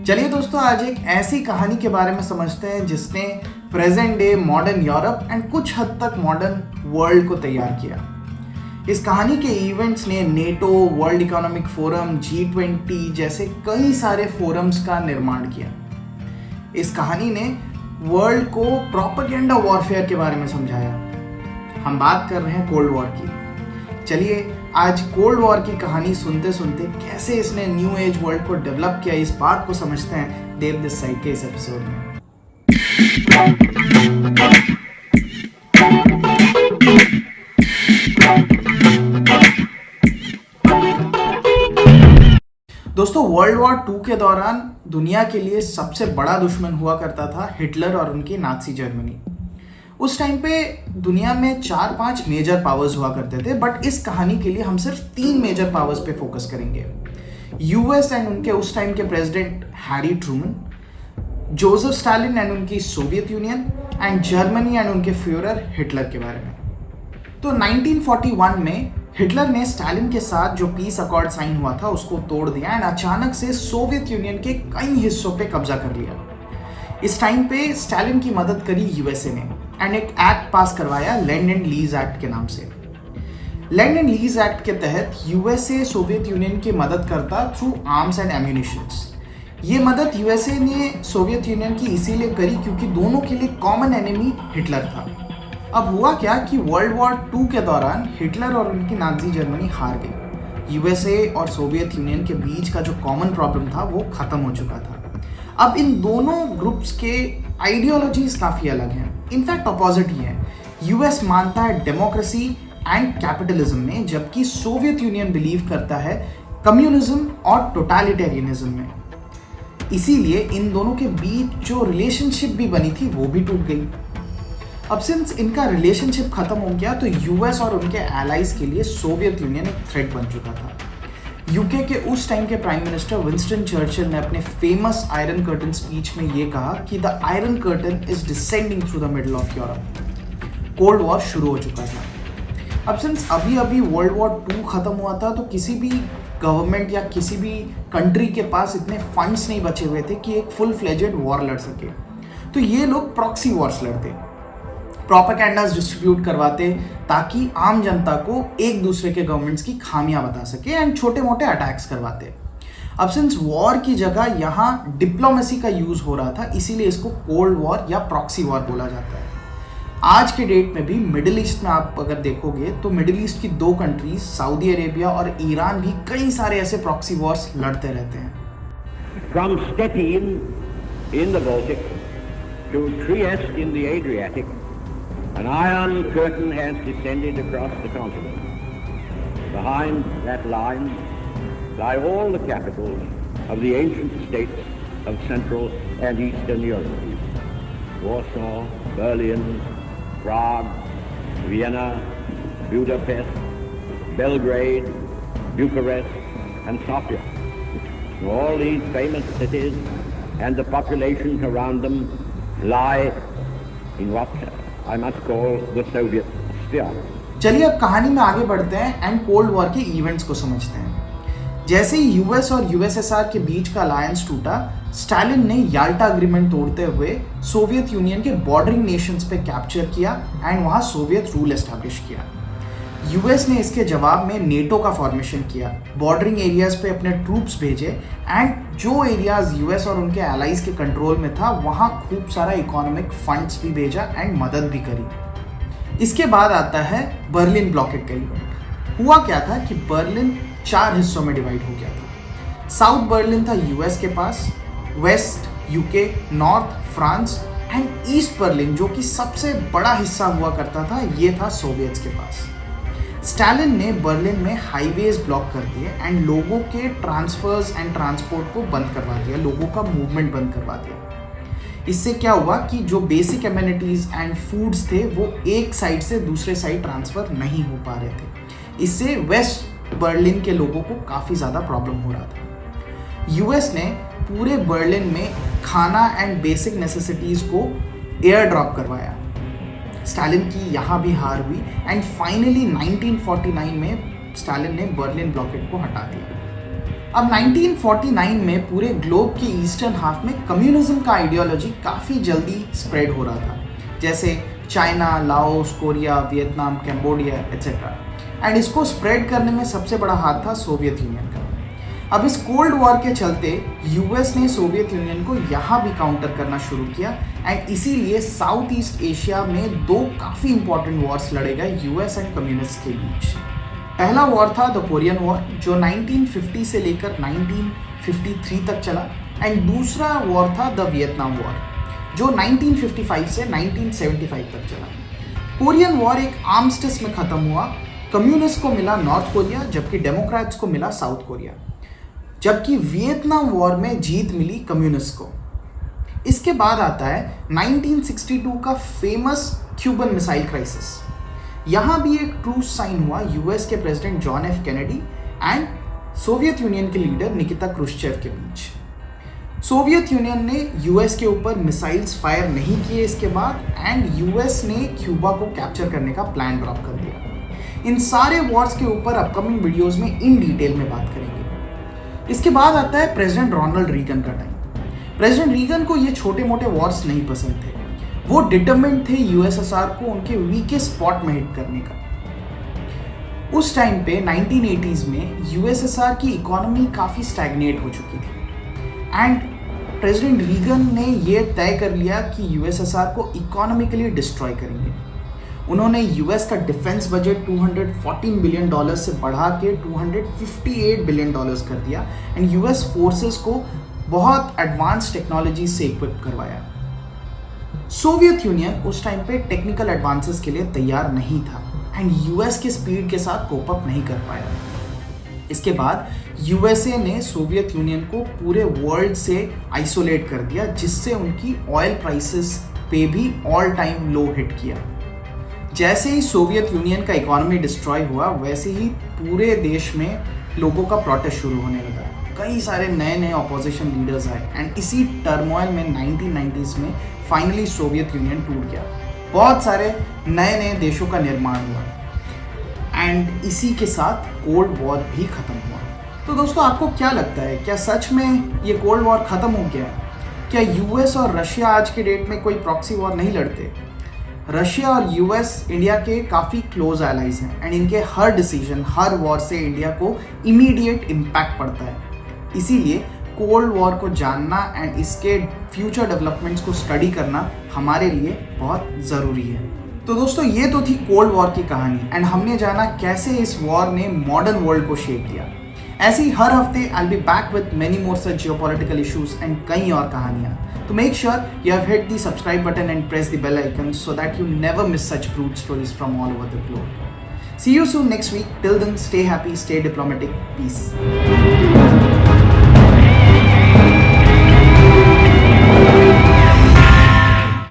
चलिए दोस्तों, आज एक ऐसी कहानी के बारे में समझते हैं जिसने present day modern Europe and कुछ हद तक मॉडर्न वर्ल्ड को तैयार किया। इस कहानी के इवेंट्स ने NATO, world economic forum, G20 जैसे कई सारे फोरम्स का निर्माण किया। इस कहानी ने वर्ल्ड को प्रोपेगेंडा वॉरफेयर के बारे में समझाया। हम बात कर रहे हैं कोल्ड वॉर की। चलिए आज कोल्ड वॉर की कहानी सुनते सुनते कैसे इसने न्यू एज वर्ल्ड को डेवलप किया, इस बात को समझते हैं देव दिस साइड के इस एपिसोड में। दोस्तों, वर्ल्ड वॉर 2 के दौरान दुनिया के लिए सबसे बड़ा दुश्मन हुआ करता था हिटलर और उनकी नाज़ी जर्मनी। उस टाइम पे दुनिया में 4-5 मेजर पावर्स हुआ करते थे, बट इस कहानी के लिए हम सिर्फ 3 मेजर पावर्स पे फोकस करेंगे। यूएस एंड उनके उस टाइम के president Harry Truman, Joseph Stalin and उनकी Soviet Union, and Germany and उनके फ्यूरर हिटलर के बारे में। तो 1941 में हिटलर ने स्टालिन के साथ जो पीस अकॉर्ड साइन हुआ था उसको तोड़ दिया एंड अचानक से सोवियत यूनियन के कई हिस्सों पे कब्जा कर लिया। इस टाइम पे स्टालिन की मदद करी यूएसए ने एंड एक एक्ट पास करवाया लैंड एंड लीज एक्ट के नाम से। लैंड एंड लीज एक्ट के तहत यूएसए सोवियत यूनियन की मदद करता थ्रू आर्म्स एंड एम्यूनिशंस। ये मदद यूएसए ने सोवियत यूनियन की इसीलिए करी क्योंकि दोनों के लिए कॉमन एनिमी हिटलर था। अब हुआ क्या कि वर्ल्ड वॉर 2 के दौरान हिटलर और उनकी नाज़ी जर्मनी हार गई। यूएसए और सोवियत यूनियन के बीच का जो कॉमन प्रॉब्लम था वो खत्म हो चुका था। अब इन दोनों ग्रुप्स के आइडियोलॉजीज काफ़ी अलग हैं, इनफैक्ट अपोजिट ही है। यूएस मानता है डेमोक्रेसी एंड कैपिटलिज्म में, जबकि सोवियत यूनियन बिलीव करता है कम्युनिज्म और टोटलिटेरियनिज्म में। इसीलिए इन दोनों के बीच जो रिलेशनशिप भी बनी थी वो भी टूट गई। अब सिंस इनका रिलेशनशिप खत्म हो गया तो यूएस और उनके एलाइज के लिए सोवियत यूनियन एक थ्रेट बन चुका था। यूके के उस टाइम के प्राइम मिनिस्टर विंस्टन चर्चिल ने अपने फेमस आयरन कर्टन स्पीच में ये कहा कि the iron curtain is descending through the middle of Europe. Cold war शुरू हो चुका था। अब सिंस अभी वर्ल्ड वॉर 2 खत्म हुआ था तो किसी भी गवर्नमेंट या किसी भी कंट्री के पास इतने फंड्स नहीं बचे हुए थे कि एक फुल फ्लेजेड वॉर लड़ सके। तो ये लोग प्रॉक्सी वॉर्स लड़ते, प्रोपेगेंडास डिस्ट्रीब्यूट करवाते ताकि आम जनता को एक दूसरे के गवर्नमेंट्स की खामियां बता सके एंड छोटे मोटे अटैक्स करवाते। अब सिंस वॉर की जगह यहाँ डिप्लोमेसी का यूज हो रहा था, इसीलिए इसको कोल्ड वॉर या प्रॉक्सी वॉर बोला जाता है। आज के डेट में भी मिडिल ईस्ट में आप अगर देखोगे तो मिडिल ईस्ट की 2 कंट्रीज सऊदी अरेबिया और ईरान भी कई सारे ऐसे प्रॉक्सी वॉर्स लड़ते रहते हैं। From Stettin in the Baltic to Trieste in the Adriatic, an iron curtain has descended across the continent. Behind that line lie all the capitals of the ancient states of Central and Eastern Europe. Warsaw, Berlin, Prague, Vienna, Budapest, Belgrade, Bucharest, and Sofia. All these famous cities and the populations around them lie in what I must call the Soviet sphere. चलिए अब कहानी में आगे बढ़ते हैं and cold war के events को समझते हैं। जैसे ही यूएस और यूएसएसआर के बीच का अलायंस टूटा, स्टालिन ने याल्टा एग्रीमेंट तोड़ते हुए सोवियत यूनियन के बॉर्डरिंग नेशंस पे कैप्चर किया एंड वहाँ सोवियत रूल एस्टैब्लिश किया। यूएस ने इसके जवाब में नेटो का फॉर्मेशन किया, बॉर्डरिंग एरियाज पे अपने ट्रूप्स भेजे एंड जो एरियाज यूएस और उनके एलाइज के कंट्रोल में था वहाँ खूब सारा इकोनॉमिक फंड्स भी भेजा एंड मदद भी करी। इसके बाद आता है बर्लिन ब्लॉकेड का इवेंट। हुआ क्या था कि बर्लिन 4 हिस्सों में डिवाइड हो गया था। साउथ बर्लिन था यूएस के पास, west UK, north France and east Berlin जो कि सबसे बड़ा हिस्सा हुआ करता था ये था सोवियट्स के पास। स्टालिन ने बर्लिन में हाईवेज ब्लॉक कर दिए एंड लोगों के ट्रांसफर्स एंड ट्रांसपोर्ट को बंद करवा दिया, लोगों का मूवमेंट बंद करवा दिया। इससे क्या हुआ कि जो बेसिक एमिनिटीज एंड फूड्स थे वो एक साइड से दूसरे साइड ट्रांसफर नहीं हो पा रहे थे। इससे वेस्ट बर्लिन के लोगों को काफ़ी ज़्यादा प्रॉब्लम हो रहा था। यूएस ने पूरे बर्लिन में खाना एंड बेसिक नेसेसिटीज़ को एयर ड्रॉप करवाया। स्टालिन की यहाँ भी हार हुई एंड फाइनली 1949 में स्टालिन ने बर्लिन ब्लॉकेड को हटा दिया। अब 1949 में पूरे ग्लोब के ईस्टर्न हाफ में कम्युनिज्म का आइडियोलॉजी काफ़ी जल्दी स्प्रेड हो रहा था, जैसे China, Laos, Korea, Vietnam, Cambodia etcetera. And इसको स्प्रेड करने में सबसे बड़ा हाथ था सोवियत यूनियन का। अब इस कोल्ड वॉर के चलते यूएस ने सोवियत यूनियन को यहाँ भी काउंटर करना शुरू किया एंड इसीलिए साउथ ईस्ट एशिया में दो काफ़ी इंपॉर्टेंट वॉर्स लड़े गए यूएस एंड कम्युनिस्ट के बीच। पहला वॉर था द कोरियन वॉर जो 1950 से लेकर 1953 तक चला एंड दूसरा वॉर था द वियतनाम वॉर जो 1955 से 1975 तक चला। कोरियन वॉर एक आर्मिस्टिस में ख़त्म हुआ, कम्युनिस्ट को मिला नॉर्थ कोरिया जबकि डेमोक्रेट्स को मिला साउथ कोरिया, जबकि वियतनाम वॉर में जीत मिली कम्युनिस्ट को। इसके बाद आता है 1962 का फेमस क्यूबन मिसाइल क्राइसिस। यहाँ भी एक ट्रूस साइन हुआ यूएस के president John F Kennedy and Soviet union के लीडर निकिता क्रुश्चेव के बीच। सोवियत यूनियन ने यूएस के ऊपर मिसाइल्स फायर नहीं किए इसके बाद एंड यूएस ने क्यूबा को कैप्चर करने का प्लान ड्रॉप कर दिया। इन सारे वॉर्स के ऊपर अपकमिंग वीडियोस में इन डिटेल में बात करेंगे। इसके बाद आता है प्रेसिडेंट रोनाल्ड रीगन का टाइम। प्रेसिडेंट रीगन को ये छोटे मोटे वॉर्स नहीं पसंद थे, वो डिटरमिन्ड थे यूएसएसआर को उनके वीकेस्ट स्पॉट में हिट करने का। उस टाइम पे 1980s में यूएसएसआर की इकोनॉमी काफ़ी स्टैग्नेट हो चुकी थी एंड प्रेसिडेंट रीगन ने ये तय कर लिया कि यूएसएसआर को इकोनॉमिकली डिस्ट्रॉय करेंगे। उन्होंने यूएस का डिफेंस बजट $214 बिलियन से बढ़ा के $258 बिलियन कर दिया एंड यूएस फोर्सेस को बहुत एडवांस टेक्नोलॉजी से इक्विप करवाया। सोवियत यूनियन उस टाइम पे टेक्निकल एडवांसेस के लिए तैयार नहीं था एंड यूएस के स्पीड के साथ कोप अप नहीं कर पाया। इसके बाद यूएसए ने सोवियत यूनियन को पूरे वर्ल्ड से आइसोलेट कर दिया, जिससे उनकी ऑयल प्राइसेस पे भी ऑल टाइम लो हिट किया। जैसे ही सोवियत यूनियन का इकोनॉमी डिस्ट्रॉय हुआ वैसे ही पूरे देश में लोगों का प्रोटेस्ट शुरू होने लगा। कई सारे नए नए अपोजिशन लीडर्स आए एंड इसी टर्मोइल में 1990s में फाइनली सोवियत यूनियन टूट गया। बहुत सारे नए नए देशों का निर्माण हुआ एंड इसी के साथ कोल्ड वॉर भी ख़त्म हुआ। तो दोस्तों आपको क्या लगता है, क्या सच में ये कोल्ड वॉर ख़त्म हो गया है? क्या यूएस और रशिया आज के डेट में कोई प्रॉक्सी वॉर नहीं लड़ते? रशिया और यूएस इंडिया के काफ़ी क्लोज एलाइज हैं एंड इनके हर डिसीजन, हर वॉर से इंडिया को इमीडिएट इम्पैक्ट पड़ता है। इसीलिए कोल्ड वॉर को जानना एंड इसके फ्यूचर डेवलपमेंट्स को स्टडी करना हमारे लिए बहुत ज़रूरी है। तो दोस्तों ये तो थी कोल्ड वॉर की कहानी एंड हमने जाना कैसे इस वॉर ने मॉडर्न वर्ल्ड को शेप किया। ऐसे ही हर हफ्ते I will be back with many more such geopolitical issues and कई और कहानियाँ। तो make sure you have hit the subscribe button and press the bell icon so that you never miss such brute stories from all over the globe. See you soon next week. Till then, stay happy, stay diplomatic. Peace.